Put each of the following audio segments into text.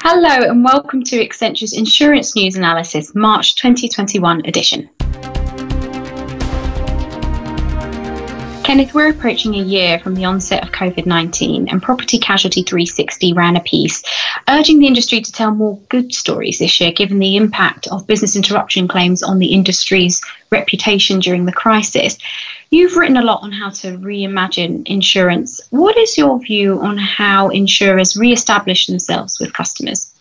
Hello and welcome to Accenture's Insurance News Analysis, March 2021 edition. Kenneth, we're approaching a year from the onset of COVID-19 and Property Casualty 360 ran a piece urging the industry to tell more good stories this year, given the impact of business interruption claims on the industry's reputation during the crisis. You've written a lot on how to reimagine insurance. What is your view on how insurers re-establish themselves with customers?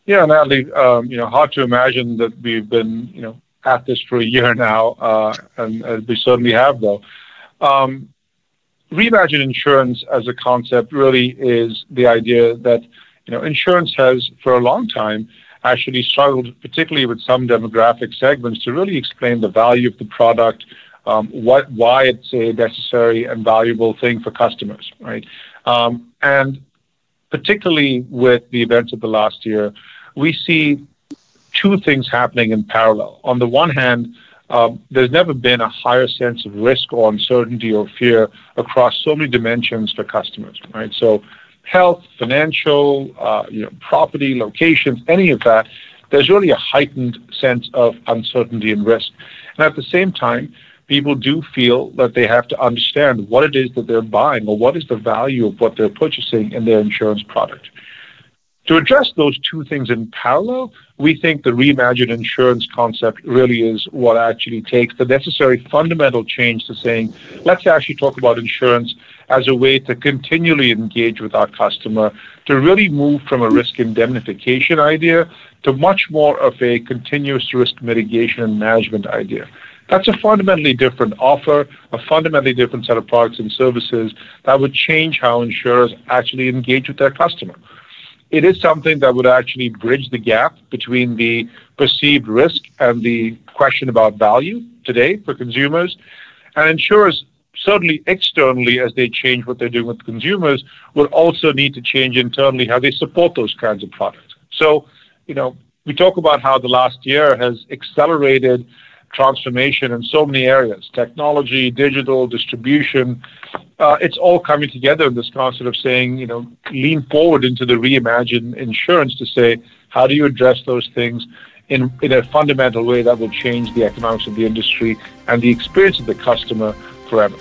Yeah, Natalie, hard to imagine that we've been, at this for a year now, and we certainly have, though. Reimagine insurance as a concept really is the idea that, insurance has, for a long time, actually struggled, particularly with some demographic segments, to really explain the value of the product, why it's a necessary and valuable thing for customers, right? And particularly with the events of the last year, we see two things happening in parallel. On the one hand, there's never been a higher sense of risk or uncertainty or fear across so many dimensions for customers, right? So health, financial, property, locations, any of that, there's really a heightened sense of uncertainty and risk. And at the same time, people do feel that they have to understand what it is that they're buying or what is the value of what they're purchasing in their insurance product. To address those two things in parallel, we think the reimagined insurance concept really is what actually takes the necessary fundamental change to saying, let's actually talk about insurance as a way to continually engage with our customer, to really move from a risk indemnification idea to much more of a continuous risk mitigation and management idea. That's a fundamentally different offer, a fundamentally different set of products and services that would change how insurers actually engage with their customer. It is something that would actually bridge the gap between the perceived risk and the question about value today for consumers. And insurers, certainly externally, as they change what they're doing with consumers, will also need to change internally how they support those kinds of products. So, we talk about how the last year has accelerated transformation in so many areas: technology, digital, distribution. It's all coming together in this concept of saying, lean forward into the reimagined insurance to say, how do you address those things in a fundamental way that will change the economics of the industry and the experience of the customer forever?